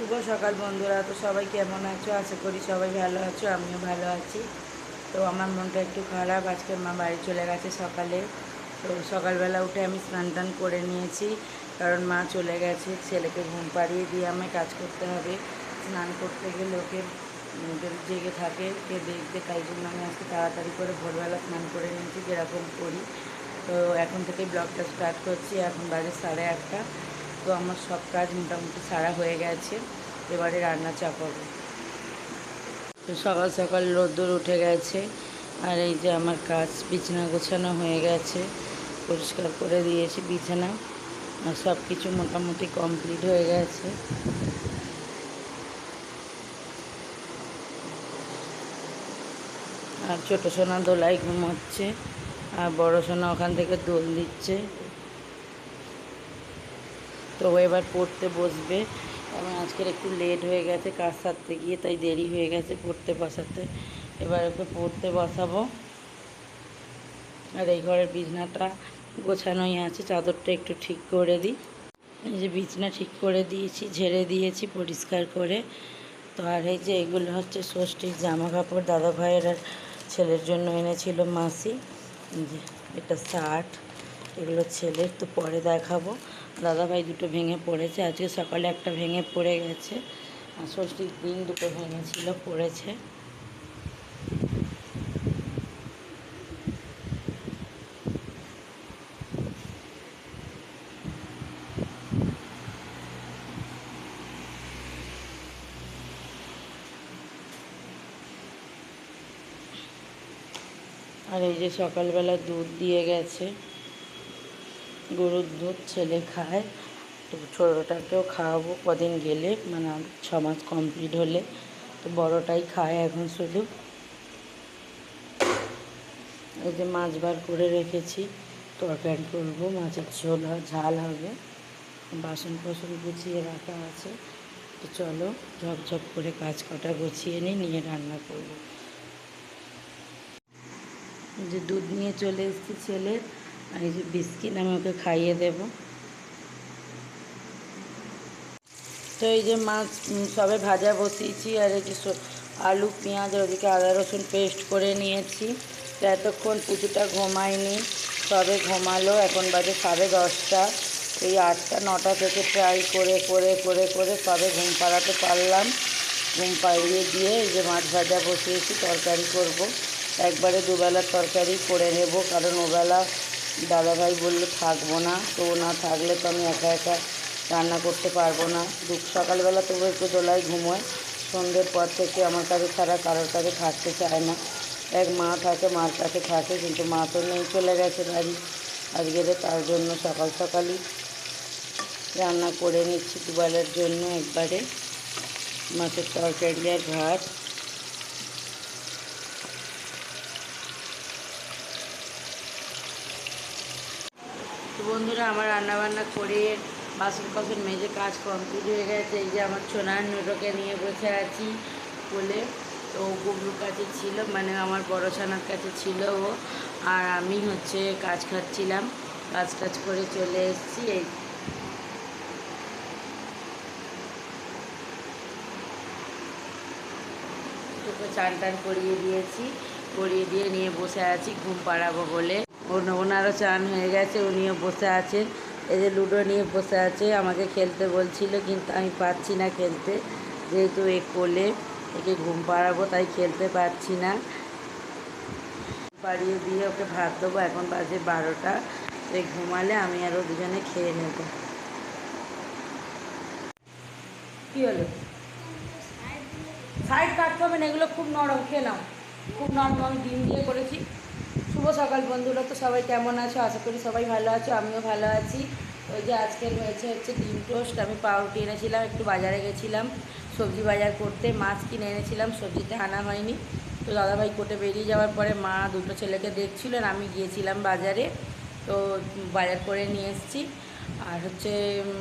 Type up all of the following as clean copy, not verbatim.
শুভ সকাল বন্ধুরা। তো সবাই কেমন আছো? আশা করি সবাই ভালো আছো, আমিও ভালো আছি। তো আমার মনটা একটু খারাপ, আজকে মা বাড়ি চলে গেছে সকালে। তো সকালবেলা উঠে আমি স্নান টান করে নিয়েছি, কারণ মা চলে গেছে। ছেলেকে ঘুম পাড়িয়ে দিয়ে আমায় কাজ করতে হবে। স্নান করতে গেলে ওকে যদি জেগে থাকে কে দেখবে, তাই জন্য আমি আজকে তাড়াতাড়ি করে ভোরবেলা স্নান করে নিয়েছি, যেরকম করি। তো এখন থেকেই ব্লগটা স্টার্ট করছি। এখন বাজে 8:30। তো আমার সব কাজ মোটামুটি সারা হয়ে গেছে, এবারে রান্না চাপাবো। তো সকাল সকাল রোদ্দুর উঠে গেছে, আর এই যে আমার কাজ, বিছানা গোছানো হয়ে গেছে, পরিষ্কার করে দিয়েছি বিছানা, আর সব কিছু মোটামুটি কমপ্লিট হয়ে গেছে। আর ছোটো সোনা দোলায় ঘুমোচ্ছে, আর বড়ো সোনা ওখান থেকে দোল দিচ্ছে। তো ও এবার পড়তে বসবে। এবং আজকের একটু লেট হয়ে গেছে কাজ সারতে গিয়ে, তাই দেরি হয়ে গেছে পড়তে বসাতে। এবার ওকে পড়তে বসাবো। আর এই ঘরের বিছনাটা গোছানোই আছে, চাদরটা একটু ঠিক করে দিই। এই যে বিছনা ঠিক করে দিয়েছি, ঝেড়ে দিয়েছি পরিষ্কার করে। তো আর এই যে এগুলো হচ্ছে ষষ্ঠীর জামা কাপড়, দাদা ভাইয়ের আর ছেলের জন্য এনেছিল মাসি। যে এটা শার্ট, এগুলো ছেলের, তো পরে দেখাবো। দাদাভাই দুটো ভেঙে পড়েছে, আজকে সকালে একটা ভেঙে পড়ে গেছে, আর ষষ্ঠীর দিন দুটো ভেঙেছিল, পড়েছে। আর এই যে সকালবেলা দুধ দিয়ে গেছে, গরুর দুধ ছেলে খায়। তো ছোটোটাকেও খাওয়াবো কদিন গেলে, মানে 6 মাস কমপ্লিট হলে। তো বড়টাই খায় এখন শুধু। এই যে মাছ বার করে রেখেছি, তরকারি করবো, মাছের ঝাল হবে। বাসন কোসন গুছিয়ে রাখা আছে। তো চলো ঝপঝপ করে কাজ কটা গুছিয়ে নিয়ে রান্না করবো। যে দুধ নিয়ে চলে এসেছি ছেলের, আর এই যে বিস্কিট আমি ওকে খাইয়ে দেবো। তো এই যে মাছ সবে ভাজা বসিয়েছি, আর এই যে আলু পেঁয়াজ আর ওদিকে আদা রসুন পেস্ট করে নিয়েছি। তো এতক্ষণ পুচুটা ঘুমায়নি, সবে ঘুমালো, এখন বাজে 10:30। এই 8টা 9টা থেকে ট্রাই করে করে করে করে সবে ঘুম পাড়াতে পারলাম। ঘুম পাড়িয়ে দিয়ে এই যে মাছ ভাজা বসিয়েছি, তরকারি করব। একবারে দুবেলার তরকারি করে নেব, কারণ ওবেলা দাদাভাই বললো থাকবো না, তো না থাকলে তো আমি একা একা রান্না করতে পারবো না। সকালবেলা তবু একটু দোলায় ঘুমোয়, সন্ধ্যের পর থেকে আমার কাছে ছাড়া কারোর কাছে থাকতে চায় না। এক মা থাকে, মার কাছে থাকে, কিন্তু মা তো নেই, চলে গেছে বাড়ি আজকের। তার জন্য সকাল সকালই রান্না করে নিচ্ছি দুবেলার জন্য একবারে, মাছের তরকারি আর ভাত। তো বন্ধুরা, আমার রান্নাবান্না করে বাসন কাসন মেজে কাজ কমপ্লিট হয়ে গেছে। এই যে আমার সোনার নুটোকে নিয়ে বসে আছি বলে। তো গুবলুর কাছে ছিল, মানে আমার বড় সোনার কাছে ছিল ও, আর আমি হচ্ছে কাজ খাচ্ছিলাম। কাজ টাজ করে চলে এসেছি। এই তোকে চান টান করিয়ে দিয়েছি, করিয়ে দিয়ে নিয়ে বসে আছি ঘুম পাড়াবো বলে। ওনারও চান হয়ে গেছে, উনিও বসে আছেন। এই যে লুডো নিয়ে বসে আছে, আমাকে খেলতে বলছিল, কিন্তু আমি পারছি না খেলতে, যেহেতু কোলে, একে ঘুম পাড়াবো, তাই খেলতে পারছি না। পাড়িয়ে দিয়ে ওকে ভাত দেবো, এখন বাজে 12টা। এই ঘুমালে আমি আরও দুজনে খেয়ে নেব। কী হলো? সাইড কাটতে হবে না, এগুলো খুব নরম, খেয়ে নাও। খুব নরম, আমি ডিম দিয়ে করেছি। শুভ সকাল বন্ধুরা। তো সবাই কেমন আছো? আশা করি সবাই ভালো আছো, আমিও ভালো আছি। ওই যে আজকের হচ্ছে ডিম টোস্ট। আমি পাউরুটি এনেছিলাম, একটু বাজারে গেছিলাম সবজি বাজার করতে, মাছ কিনে এনেছিলাম, সবজিতে আনা হয়নি। তো দাদাভাই কোর্টে বেরিয়ে যাওয়ার পরে মা দুটো ছেলেকে দেখছিলেন, আমি গিয়েছিলাম বাজারে, তো বাজার করে নিয়ে এসেছি। আর হচ্ছে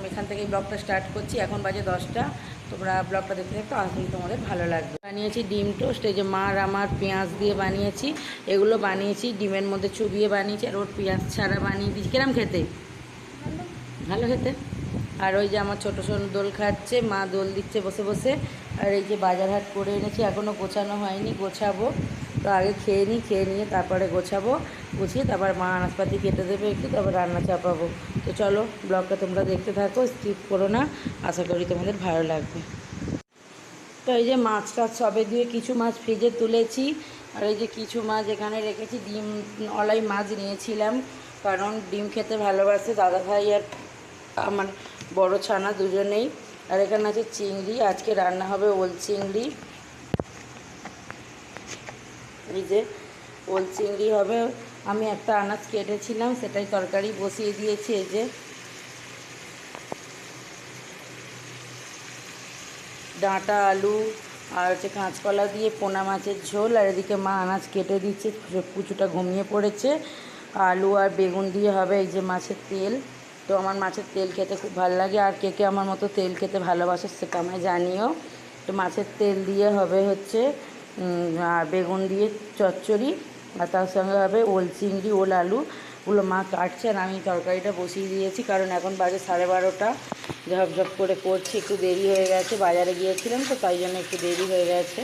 এখান থেকেই ব্লগটা স্টার্ট করছি। এখন বাজে 10টা। তোমরা ব্লগটা দেখতে দেখতে আসলে তোমাদের ভালো লাগবে। বানিয়েছি ডিম টোস্ট, এই যে মার আমার পেঁয়াজ দিয়ে বানিয়েছি। এগুলো বানিয়েছি ডিমের মধ্যে চুবিয়ে বানিয়েছি, আর ওর পেঁয়াজ ছাড়া বানিয়ে দিয়েছি। কিরম খেতে? ভালো খেতে। আর ওই যে আমার ছোটো সোন দোল খাচ্ছে, মা দোল দিচ্ছে বসে বসে। আর এই যে বাজার হাট করে এনেছি, এখনও গোছানো হয়নি, গোছাবো। তো আগে খেয়ে নিই, খেয়ে নিয়ে তারপরে গোছাবো, গুছিয়ে তারপর মা আনাজপাতি কেটে দেবে একটু, তারপর রান্না চাপাবো। তো চলো ব্লগটা তোমরা দেখতে থাকো, স্কিপ করো না, আশা করি তোমাদের ভালো লাগবে। তো এই যে মাছ টাছ সবে দিয়ে কিছু মাছ ফ্রিজে তুলেছি। আর এই যে কিছু মাছ এখানে রেখেছি, ডিম অলাই মাছ নিয়েছিলাম, কারণ ডিম খেতে ভালোবাসে দাদা ভাই আর আমার বড় ছানা দুজনেই। আর এখানে আছে চিংড়ি, আজকে রান্না হবে ওল চিংড়ি। এই যে ওল চিংড়ি হবে। আমি একটা আনাজ কেটেছিলাম, সেটাই তরকারি বসিয়ে দিয়েছি। এই যে ডাঁটা আলু আর হচ্ছে কাঁচকলা দিয়ে পোনা মাছের ঝোল। আর এদিকে মা আনাজ কেটে দিচ্ছে, কুচুটা ঘুমিয়ে পড়েছে। আলু আর বেগুন দিয়ে হবে এই যে মাছের তেল। তো আমার মাছের তেল খেতে খুব ভালো লাগে, আর কে কে আমার মতো তেল খেতে ভালোবাসে সেটা আমায় জানিও। তো মাছের তেল দিয়ে হবে হচ্ছে আর বেগুন দিয়ে চচ্চড়ি, আর তার সঙ্গে হবে ওল চিংড়ি, ওল আলু। ওগুলো মা কাটছে আর আমি তরকারিটা বসিয়ে দিয়েছি, কারণ এখন বাজে 12:30। ঝপঝপ করে করছি, একটু দেরি হয়ে গেছে, বাজারে গিয়েছিলাম তো তাই জন্য একটু দেরি হয়ে গেছে।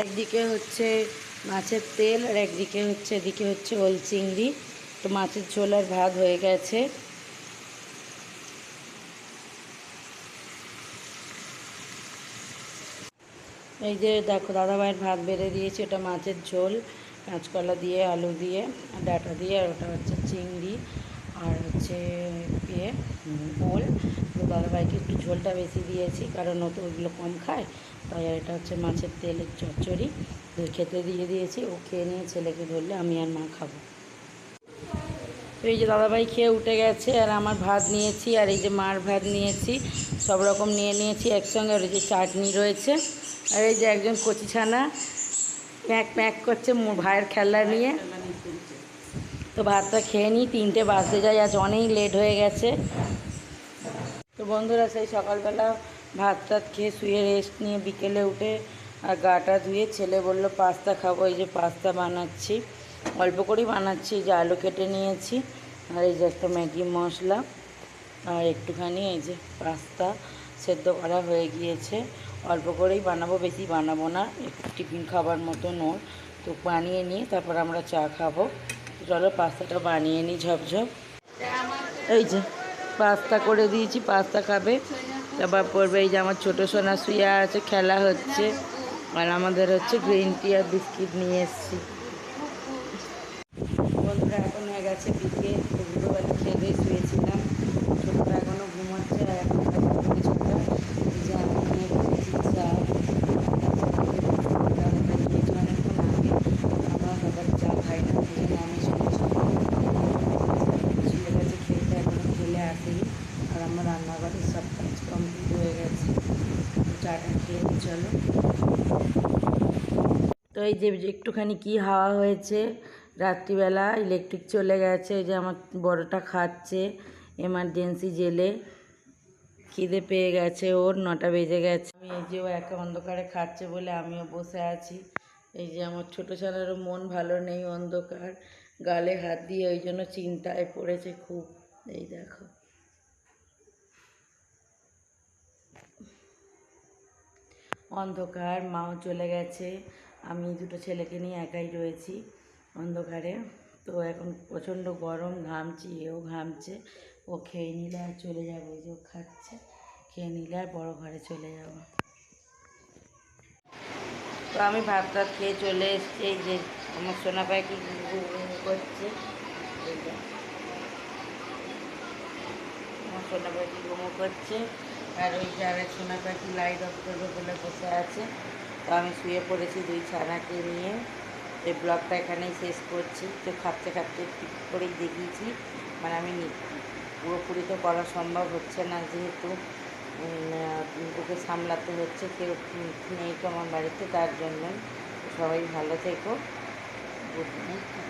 একদিকে হচ্ছে মাছের তেল আর একদিকে হচ্ছে এদিকে হচ্ছে ওল চিংড়ি। তো মাছের ঝোল আর ভাত হয়ে গেছে। এই যে দেখো দাদাভাইয়ের ভাত বেড়ে দিয়েছি, ওটা মাছের ঝোল কাঁচকলা দিয়ে আলু দিয়ে আর ডাঁটা দিয়ে, আর ওটা হচ্ছে চিংড়ি আর হচ্ছে ইয়ে ওল। তো দাদাভাইকে একটু ঝোলটা বেশি দিয়েছি, কারণ ও তো ওইগুলো কম খায়, তাই। আর এটা হচ্ছে মাছের তেলের চচ্চড়ি খেতে দিয়ে দিয়েছি, ও খেয়ে নিয়ে ছেলেকে ধরলে আমি আর মা খাবো। তো এই যে দাদাভাই খেয়ে উঠে গেছে, আর আমার ভাত নিয়েছি, আর এই যে মার ভাত নিয়েছি, সব রকম নিয়ে নিয়েছি একসঙ্গে। আর এই যে চাটনি রয়েছে, আর এই যে একজন কচি ছানা প্যাক প্যাক করছে ভাইয়ের খেলনা নিয়ে। তো ভাতটা খেয়ে নিই, 3টে বাজতে যায়, আজ অনেক লেট হয়ে গেছে। তো বন্ধুরা সেই সকালবেলা ভাত টাত খেয়ে শুয়ে রেস্ট নিয়ে বিকেলে উঠে আর গাটা ধুয়ে ছেলে বলল পাস্তা খাবো। এই যে পাস্তা বানাচ্ছি, অল্প করেই বানাচ্ছি। যে আলু কেটে নিয়েছি, আর এই যে একটা ম্যাগি মশলা, আর একটুখানি এই যে পাস্তা সেদ্ধ করা হয়ে গিয়েছে। অল্প করেই বানাবো, বেশি বানাবো না, একটু টিফিন খাবার মতন ওর। তো বানিয়ে নিয়ে তারপর আমরা চা খাবো। চলো পাস্তাটা বানিয়ে নিই ঝপঝপ। এই যে পাস্তা করে দিয়েছি, পাস্তা খাবে, তারপর পড়বে। এই যে আমার ছোটো সোনা শুয়ে আছে, খেলা হচ্ছে। আর আমাদের হচ্ছে গ্রিন টি আর বিস্কিট নিয়ে এসেছি। বন্ধুরা এখন হয়ে গেছে বিকেল, দুপুরবেলা খেয়ে দিয়ে শুয়েছিলাম। ছোটোটা এখনও ঘুমাচ্ছে, আর এখন ছোটোটা এই যে আমি নিয়ে বসেছি চা। নিয়েছি অনেকক্ষণ আগে, আমরা সকালে চা খাই না, সেই জন্য আমি ছেলে গেছে খেলতে, এখনও খেলে আসেনি। আর আমার রান্নাঘরের সব কাজ কমপ্লিট হয়ে গেছে। চাটা খেয়ে চলো। তো এই যে একটুখানি কি হাওয়া হয়েছে, রাত্রিবেলা ইলেকট্রিক চলে গেছে। এই যে আমার বড়টা খাচ্ছে এমার্জেন্সি জেলে, খিদে পেয়ে গেছে ওর, 9টা বেজে গেছে। আমি এই যে ও একা অন্ধকারে খাচ্ছে বলে আমিও বসে আছি। এই যে আমার ছোটো ছেলেরও মন ভালো নেই, অন্ধকার, গালে হাত দিয়ে, ওই জন্য চিন্তায় পড়েছে খুব। এই দেখো অন্ধকার, মাও চলে গেছে, আমি দুটো ছেলেকে নিয়ে একাই রয়েছি অন্ধকারে। তো এখন প্রচণ্ড গরম, ঘামছি, এও ঘামছে। ও খেয়ে নিলে আর চলে যাবো, যে ও খাচ্ছে, খেয়ে নিলে আর বড় ঘরে চলে যাব। তো আমি ভাত টাত খেয়ে চলে এসেছি। এই যে আমার সোনা পাখি করছে, আমার সোনা পাখি ঘুমো করছে। আর ওই যে আর এক সোনা পাখি লাইট অফ করবে বলে বসে আছে। তো আমি শুয়ে পড়েছি দুই ছানাকে নিয়ে। এই ব্লগটা এখানেই শেষ করছি। তো খাপতে খাপতে ঠিক করেই দেখিয়েছি, মানে আমি পুরোপুরি তো করা সম্ভব হচ্ছে না, যেহেতু ওকে সামলাতে হচ্ছে, কেউ নেই তো আমার বাড়িতে, তার জন্য। সবাই ভালো থেকো, গুড নাইট।